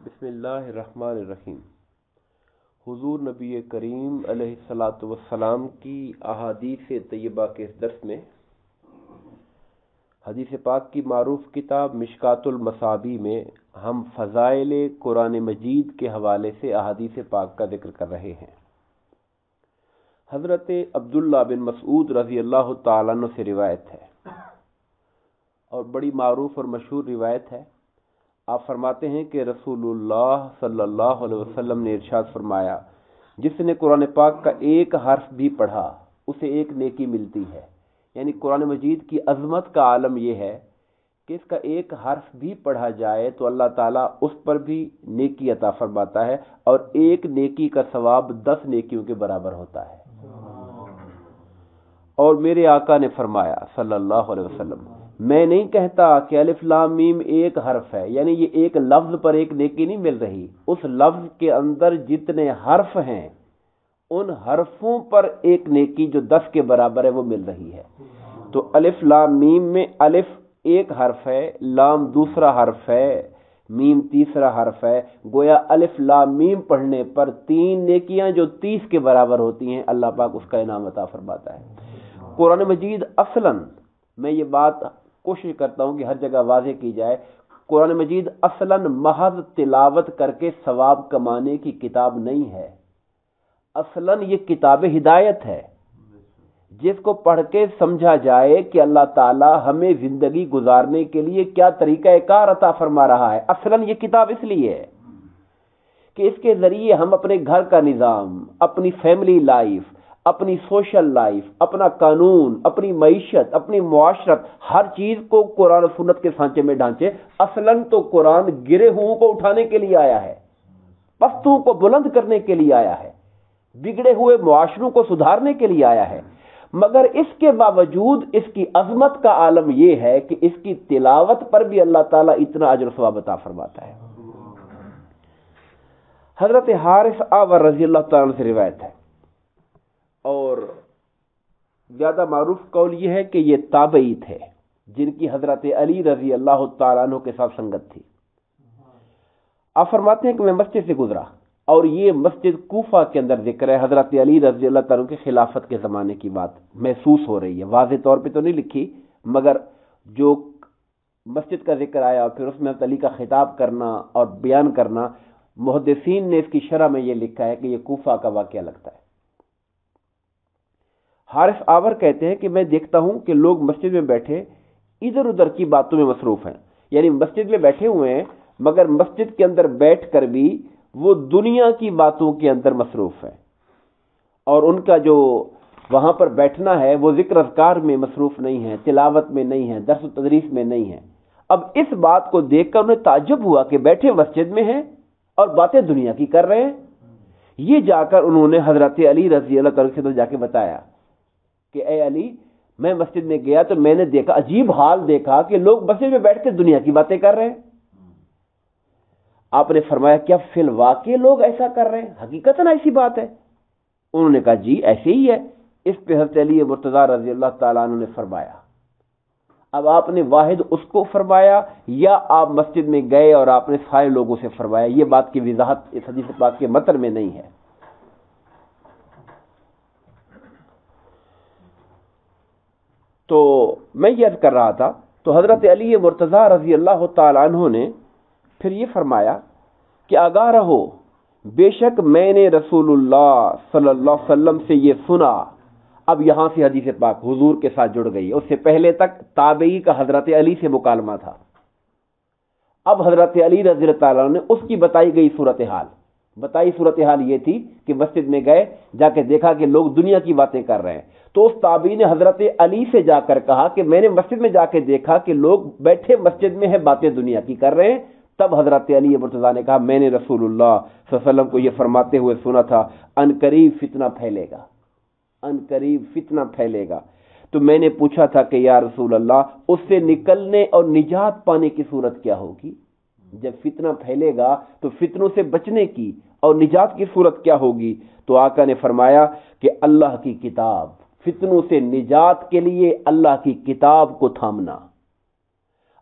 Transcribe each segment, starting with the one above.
بسم اللہ الرحمن الرحیم۔ حضور نبی کریم علیہ الصلاۃ والسلام کی احادیث طیبہ کے اس درس میں حدیث پاک کی معروف کتاب مشکات المصابیح میں ہم فضائل قرآن مجید کے حوالے سے احادیث پاک کا ذکر کر رہے ہیں۔ حضرت عبداللہ بن مسعود رضی اللہ تعالیٰ عنہ سے روایت ہے اور بڑی معروف اور مشہور روایت ہے۔ آپ فرماتے ہیں کہ رسول اللہ صلی اللہ علیہ وسلم نے ارشاد فرمایا، جس نے قرآن پاک کا ایک حرف بھی پڑھا اسے ایک نیکی ملتی ہے۔ یعنی قرآن مجید کی عظمت کا عالم یہ ہے کہ اس کا ایک حرف بھی پڑھا جائے تو اللہ تعالیٰ اس پر بھی نیکی عطا فرماتا ہے، اور ایک نیکی کا ثواب 10 نیکیوں کے برابر ہوتا ہے۔ اور میرے آقا نے فرمایا صلی اللہ علیہ وسلم، میں نہیں کہتا کہ الف لام میم ایک حرف ہے، یعنی یہ ایک لفظ پر ایک نیکی نہیں مل رہی، اس لفظ کے اندر جتنے حرف ہیں ان حرفوں پر ایک نیکی جو 10 کے برابر ہے وہ مل رہی ہے۔ تو الف لام میم میں الف ایک حرف ہے، لام دوسرا حرف ہے، میم تیسرا حرف ہے، گویا الف لام میم پڑھنے پر 3 نیکیاں جو 30 کے برابر ہوتی ہیں اللہ پاک اس کا انعام عطا فرماتا ہے۔ قرآن مجید اصلاً، میں یہ بات کوشش کرتا ہوں کہ ہر جگہ واضح کی جائے، قرآن مجید اصلاً محض تلاوت کر کے ثواب کمانے کی کتاب نہیں ہے، اصلاً یہ کتاب ہدایت ہے، جس کو پڑھ کے سمجھا جائے کہ اللہ تعالی ہمیں زندگی گزارنے کے لیے کیا طریقہ کار عطا فرما رہا ہے۔ اصلاً یہ کتاب اس لیے ہے کہ اس کے ذریعے ہم اپنے گھر کا نظام، اپنی فیملی لائف، اپنی سوشل لائف، اپنا قانون، اپنی معیشت، اپنی معاشرت، ہر چیز کو قرآن و سنت کے سانچے میں ڈھانچے۔ اصلاً تو قرآن گرے ہوں کو اٹھانے کے لیے آیا ہے، پستوں کو بلند کرنے کے لیے آیا ہے، بگڑے ہوئے معاشروں کو سدھارنے کے لیے آیا ہے، مگر اس کے باوجود اس کی عظمت کا عالم یہ ہے کہ اس کی تلاوت پر بھی اللہ تعالیٰ اتنا اجر و ثواب عطا فرماتا ہے۔ حضرت حارث آور رضی اللہ تعالیٰ عنہ سے روایت ہے، اور زیادہ معروف قول یہ ہے کہ یہ تابعی تھے جن کی حضرت علی رضی اللہ تعالیٰ عنہ کے ساتھ سنگت تھی۔ آپ فرماتے ہیں کہ میں مسجد سے گزرا، اور یہ مسجد کوفہ کے اندر ذکر ہے، حضرت علی رضی اللہ تعالیٰ عنہ کے خلافت کے زمانے کی بات محسوس ہو رہی ہے، واضح طور پہ تو نہیں لکھی، مگر جو مسجد کا ذکر آیا پھر اس میں حضرت علی کا خطاب کرنا اور بیان کرنا، محدثین نے اس کی شرح میں یہ لکھا ہے کہ یہ کوفہ کا واقعہ لگتا ہے۔ حارث آور کہتے ہیں کہ میں دیکھتا ہوں کہ لوگ مسجد میں بیٹھے ادھر ادھر کی باتوں میں مصروف ہیں، یعنی مسجد میں بیٹھے ہوئے ہیں مگر مسجد کے اندر بیٹھ کر بھی وہ دنیا کی باتوں کے اندر مصروف ہیں، اور ان کا جو وہاں پر بیٹھنا ہے وہ ذکر اذکار میں مصروف نہیں ہے، تلاوت میں نہیں ہے، درس و تدریس میں نہیں ہے۔ اب اس بات کو دیکھ کر انہیں تعجب ہوا کہ بیٹھے مسجد میں ہیں اور باتیں دنیا کی کر رہے ہیں۔ یہ جا کر انہوں نے حضرت علی رضی اللہ تعالیٰ سے جا کے بتایا کہ اے علی، میں مسجد میں گیا تو میں نے دیکھا، عجیب حال دیکھا کہ لوگ مسجد میں بیٹھ کے دنیا کی باتیں کر رہے ہیں۔ آپ نے فرمایا کیا فی الواقع لوگ ایسا کر رہے ہیں؟ حقیقتاً ایسی بات ہے؟ انہوں نے کہا جی ایسے ہی ہے۔ اس پہ حضرت علی مرتضیٰ رضی اللہ تعالیٰ عنہ نے فرمایا، اب آپ نے واحد اس کو فرمایا یا آپ مسجد میں گئے اور آپ نے سارے لوگوں سے فرمایا؟ یہ بات کی وضاحت اس حدیث پاک کے متن میں نہیں ہے۔ تو میں یہ عرض کر رہا تھا، تو حضرت علی مرتضیٰ رضی اللہ تعالیٰ عنہ نے پھر یہ فرمایا کہ آگاہ رہو، بے شک میں نے رسول اللہ صلی اللہ علیہ وسلم سے یہ سنا۔ اب یہاں سے حدیث پاک حضور کے ساتھ جڑ گئی، اس سے پہلے تک تابعی کا حضرت علی سے مکالمہ تھا، اب حضرت علی رضی اللہ تعالیٰ نے اس کی بتائی گئی صورتحال یہ تھی کہ مسجد میں گئے، جا کے دیکھا کہ لوگ دنیا کی باتیں کر رہے ہیں، تو اس تابعی نے حضرت علی سے جا کر کہا کہ میں نے مسجد میں جا کے دیکھا کہ لوگ بیٹھے مسجد میں ہیں باتیں دنیا کی کر رہے ہیں۔ تب حضرت علی مرتضیٰ نے کہا میں نے رسول اللہ صلی اللہ علیہ وسلم کو یہ فرماتے ہوئے سنا تھا، ان قریب فتنہ پھیلے گا، ان قریب فتنہ پھیلے گا۔ تو میں نے پوچھا تھا کہ یا رسول اللہ، اس سے نکلنے اور نجات پانے کی صورت کیا ہوگی؟ جب فتنہ پھیلے گا تو فتنوں سے بچنے کی اور نجات کی صورت کیا ہوگی؟ تو آقا نے فرمایا کہ اللہ کی کتاب، فتنوں سے نجات کے لیے اللہ کی کتاب کو تھامنا۔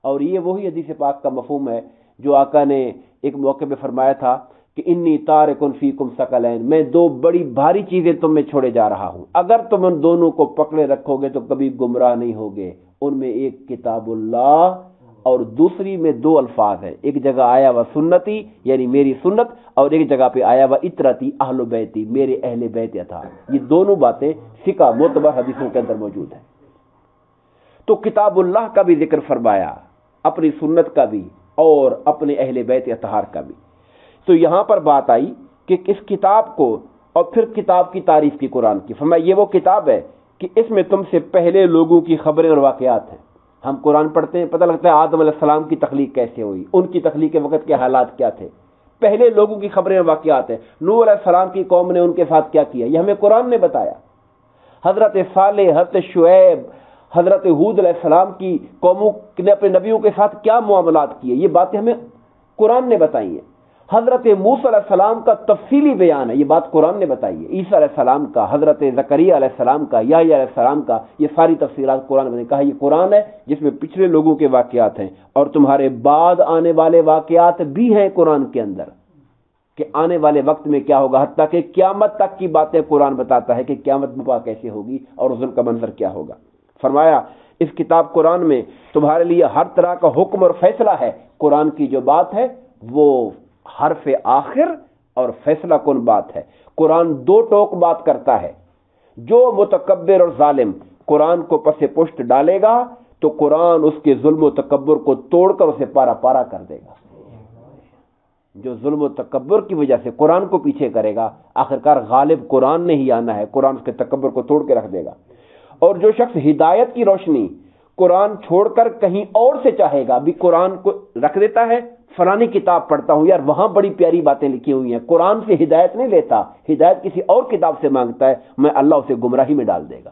اور یہ وہی حدیث پاک کا مفہوم ہے جو آقا نے ایک موقع پہ فرمایا تھا کہ انی تارکن فیکم ثقلین، میں دو بڑی بھاری چیزیں تم میں چھوڑے جا رہا ہوں، اگر تم ان دونوں کو پکڑے رکھو گے تو کبھی گمراہ نہیں ہوگے۔ ان میں ایک کتاب اللہ اور دوسری میں دو الفاظ ہیں، ایک جگہ آیا و سنتی یعنی میری سنت، اور ایک جگہ پہ آیا و اطرتی اہل بیتی میرے اہل بیت اطہار۔ یہ دونوں باتیں فقہ معتبر حدیثوں کے اندر موجود ہیں۔ تو کتاب اللہ کا بھی ذکر فرمایا، اپنی سنت کا بھی اور اپنے اہل بیت اطہار کا بھی۔ تو یہاں پر بات آئی کہ اس کتاب کو، اور پھر کتاب کی تعریف کی قرآن کی، فرمایا یہ وہ کتاب ہے کہ اس میں تم سے پہلے لوگوں کی خبریں اور واقعات ہیں۔ ہم قرآن پڑھتے ہیں، پتہ لگتا ہے آدم علیہ السلام کی تخلیق کیسے ہوئی، ان کی تخلیق کے وقت کے حالات کیا تھے، پہلے لوگوں کی خبریں اور واقعات ہیں۔ نوح علیہ السلام کی قوم نے ان کے ساتھ کیا کیا، یہ ہمیں قرآن نے بتایا۔ حضرت صالح، حضرت شعیب، حضرت ہود علیہ السلام کی قوموں نے اپنے نبیوں کے ساتھ کیا معاملات کیے، یہ باتیں ہمیں قرآن نے بتائی ہیں۔ حضرت موسیٰ علیہ السلام کا تفصیلی بیان ہے، یہ بات قرآن نے بتائی ہے۔ عیسیٰ علیہ السلام کا، حضرت زکریا علیہ السلام کا، یحییٰ علیہ السلام کا، یہ ساری تفصیلات قرآن نے کہا یہ قرآن ہے جس میں پچھلے لوگوں کے واقعات ہیں اور تمہارے بعد آنے والے واقعات بھی ہیں قرآن کے اندر، کہ آنے والے وقت میں کیا ہوگا، حتیٰ کہ قیامت تک کی باتیں قرآن بتاتا ہے کہ قیامت برپا کیسے ہوگی اور اس دن کا منظر کیا ہوگا۔ فرمایا اس کتاب قرآن میں تمہارے لیے ہر طرح کا حکم اور فیصلہ ہے۔ قرآن کی جو بات ہے وہ حرف آخر اور فیصلہ کن بات ہے۔ قرآن دو ٹوک بات کرتا ہے، جو متکبر اور ظالم قرآن کو پس پشت ڈالے گا تو قرآن اس کے ظلم و تکبر کو توڑ کر اسے پارا پارا کر دے گا۔ جو ظلم و تکبر کی وجہ سے قرآن کو پیچھے کرے گا، آخرکار غالب قرآن نے ہی آنا ہے، قرآن اس کے تکبر کو توڑ کے رکھ دے گا۔ اور جو شخص ہدایت کی روشنی قرآن چھوڑ کر کہیں اور سے چاہے گا، بھی قرآن کو رکھ دیتا ہے، فلانی کتاب پڑھتا ہوں یار وہاں بڑی پیاری باتیں لکھی ہوئی ہیں، قرآن سے ہدایت نہیں لیتا، ہدایت کسی اور کتاب سے مانگتا ہے، میں اللہ اسے گمراہی میں ڈال دے گا۔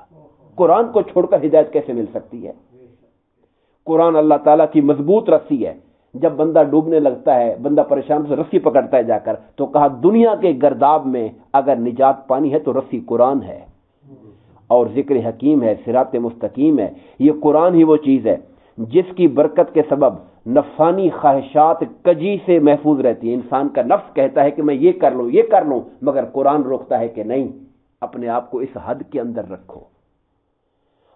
قرآن کو چھوڑ کر ہدایت کیسے مل سکتی ہے؟ قرآن اللہ تعالیٰ کی مضبوط رسی ہے۔ جب بندہ ڈوبنے لگتا ہے، بندہ پریشان سے رسی پکڑتا ہے جا کر، تو کہا دنیا کے گرداب میں اگر نجات پانی ہے تو رسی قرآن ہے اور ذکر حکیم ہے، صراط مستقیم ہے۔ یہ قرآن ہی وہ چیز ہے جس کی برکت کے سبب نفسانی خواہشات کجی سے محفوظ رہتی ہے۔ انسان کا نفس کہتا ہے کہ میں یہ کر لوں یہ کر لوں، مگر قرآن روکتا ہے کہ نہیں، اپنے آپ کو اس حد کے اندر رکھو۔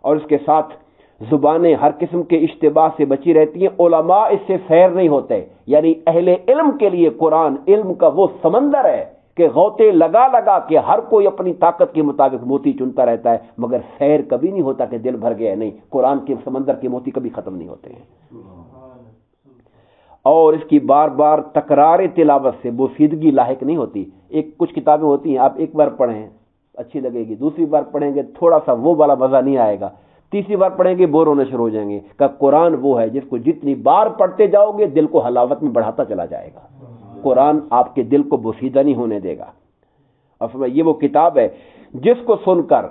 اور اس کے ساتھ زبانیں ہر قسم کے اشتباہ سے بچی رہتی ہیں، علماء اس سے سیر نہیں ہوتے، یعنی اہل علم کے لیے قرآن علم کا وہ سمندر ہے کہ غوطے لگا لگا کے ہر کوئی اپنی طاقت کے مطابق موتی چنتا رہتا ہے، مگر سیر کبھی نہیں ہوتا کہ دل بھر گیا، نہیں، قرآن کے سمندر کے موتی کبھی ختم نہیں ہوتے ہیں۔ اور اس کی بار بار تکرار تلاوت سے بوسیدگی لاحق نہیں ہوتی۔ کچھ کتابیں ہوتی ہیں آپ ایک بار پڑھیں اچھی لگے گی، دوسری بار پڑھیں گے تھوڑا سا وہ والا مزہ نہیں آئے گا، تیسری بار پڑھیں گے بور ہونا شروع ہو جائیں گے۔ کہ قرآن وہ ہے جس کو جتنی بار پڑھتے جاؤ گے دل کو حلاوت میں بڑھاتا چلا جائے گا، قرآن آپ کے دل کو بوسیدہ نہیں ہونے دے گا۔ اور یہ وہ کتاب ہے جس کو سن کر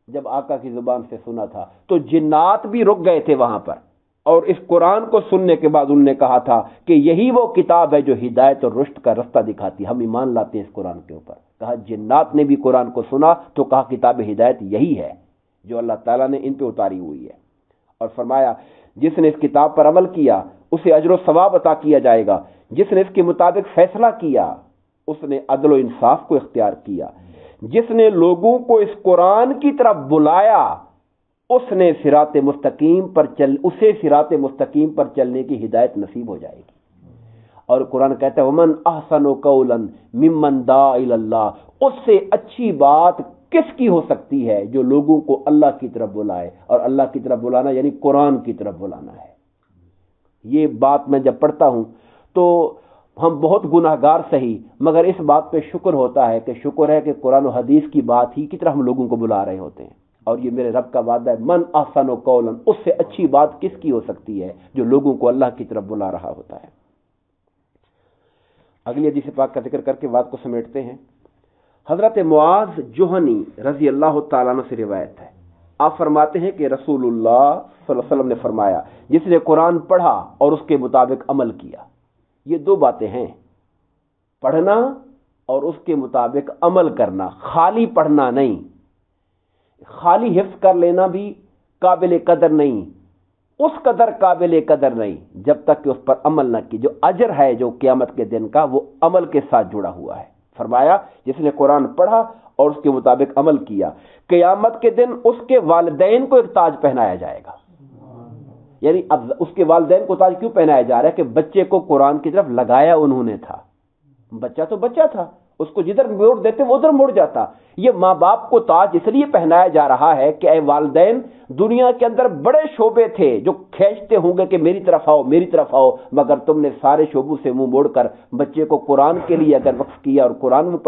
جب آقا کی زبان سے سنا تھا تو جنات بھی رک گئے تھے وہاں پر، اور اس قرآن کو سننے کے بعد انہوں نے کہا تھا کہ یہی وہ کتاب ہے جو ہدایت اور رشد کا رستہ دکھاتی، ہم ایمان لاتے ہیں اس قرآن کے اوپر۔ کہا جنات نے بھی قرآن کو سنا تو کہا کتاب ہدایت یہی ہے جو اللہ تعالیٰ نے ان پہ اتاری ہوئی ہے۔ اور فرمایا جس نے اس کتاب پر عمل کیا اسے اجر و ثواب عطا کیا جائے گا، جس نے اس کے مطابق فیصلہ کیا اس نے عدل و انصاف کو اختیار کیا، جس نے لوگوں کو اس قرآن کی طرف بلایا اسے صراط مستقیم پر چلنے کی ہدایت نصیب ہو جائے گی۔ اور قرآن کہتا ہے ومن احسن قولا ممن دعا الی اللہ، اس سے اچھی بات کس کی ہو سکتی ہے جو لوگوں کو اللہ کی طرف بلائے، اور اللہ کی طرف بلانا یعنی قرآن کی طرف بلانا ہے۔ یہ بات میں جب پڑھتا ہوں تو ہم بہت گناہگار سہی، مگر اس بات پہ شکر ہوتا ہے کہ شکر ہے کہ قرآن و حدیث کی بات ہی کی طرح ہم لوگوں کو بلا رہے ہوتے ہیں۔ اور یہ میرے رب کا وعدہ ہے من احسن قولا، اس سے اچھی بات کس کی ہو سکتی ہے جو لوگوں کو اللہ کی طرف بلا رہا ہوتا ہے۔ اگلی حدیث پاک کا ذکر کر کے بات کو سمیٹتے ہیں۔ حضرت معاذ جوہنی رضی اللہ تعالیٰ عنہ سے روایت ہے، آپ فرماتے ہیں کہ رسول اللہ صلی اللہ علیہ وسلم نے فرمایا جس نے قرآن پڑھا اور اس کے مطابق عمل کیا، یہ دو باتیں ہیں، پڑھنا اور اس کے مطابق عمل کرنا، خالی پڑھنا نہیں، خالی حفظ کر لینا بھی قابل قدر نہیں، اس قدر قابل قدر نہیں جب تک کہ اس پر عمل نہ کی. جو اجر ہے جو قیامت کے دن کا وہ عمل کے ساتھ جڑا ہوا ہے. فرمایا جس نے قرآن پڑھا اور اس کے مطابق عمل کیا, قیامت کے دن اس کے والدین کو ایک تاج پہنایا جائے گا. یعنی اب اس کے والدین کو تاج کیوں پہنایا جا رہا ہے؟ کہ بچے کو قرآن کی طرف لگایا انہوں نے تھا. بچہ تو بچہ تھا, اس کو جدھر موڑ دیتے وہ ادھر مڑ جاتا. یہ ماں باپ کو تاج اس لیے پہنایا جا رہا ہے کہ اے والدین, دنیا کے اندر بڑے شعبے تھے جو کھینچتے ہوں گے کہ میری طرف آؤ میری طرف آؤ, مگر تم نے سارے شعبوں سے منہ موڑ کر بچے کو قرآن کے لیے اگر وقف کیا اور قرآن میں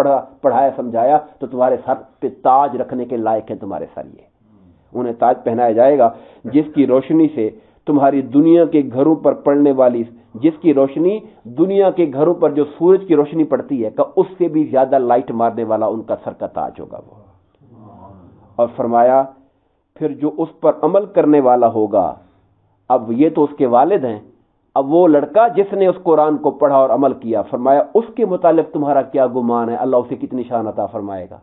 پڑھایا سمجھایا تو تمہارے سر پہ تاج رکھنے کے لائق ہیں تمہارے سر. یہ انہیں تاج پہنایا جائے گا جس کی روشنی سے تمہاری دنیا کے گھروں پر پڑنے والی, جس کی روشنی دنیا کے گھروں پر جو سورج کی روشنی پڑتی ہے کہ اس سے بھی زیادہ لائٹ مارنے والا ان کا سر کا تاج ہوگا وہ. اور فرمایا پھر جو اس پر عمل کرنے والا ہوگا, اب یہ تو اس کے والد ہیں, اب وہ لڑکا جس نے اس قرآن کو پڑھا اور عمل کیا, فرمایا اس کے متعلق تمہارا کیا گمان ہے؟ اللہ اسے کتنی شان عطا فرمائے گا.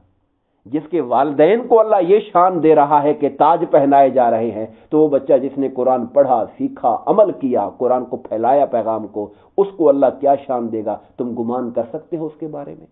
جس کے والدین کو اللہ یہ شان دے رہا ہے کہ تاج پہنائے جا رہے ہیں, تو وہ بچہ جس نے قرآن پڑھا, سیکھا, عمل کیا, قرآن کو پھیلایا پیغام کو, اس کو اللہ کیا شان دے گا؟ تم گمان کر سکتے ہو اس کے بارے میں؟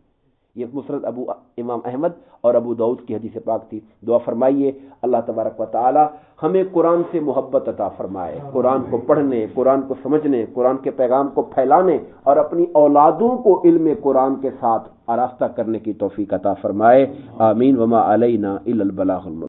یہ مسند امام احمد اور ابو داؤد کی حدیث پاک تھی. دعا فرمائیے اللہ تبارک و تعالی ہمیں قرآن سے محبت عطا فرمائے, قرآن کو پڑھنے, قرآن کو سمجھنے, قرآن کے پیغام کو پھیلانے اور اپنی اولادوں کو علم قرآن کے ساتھ آراستہ کرنے کی توفیق عطا فرمائے. آمین. وما علینا الا البلاغ المبین.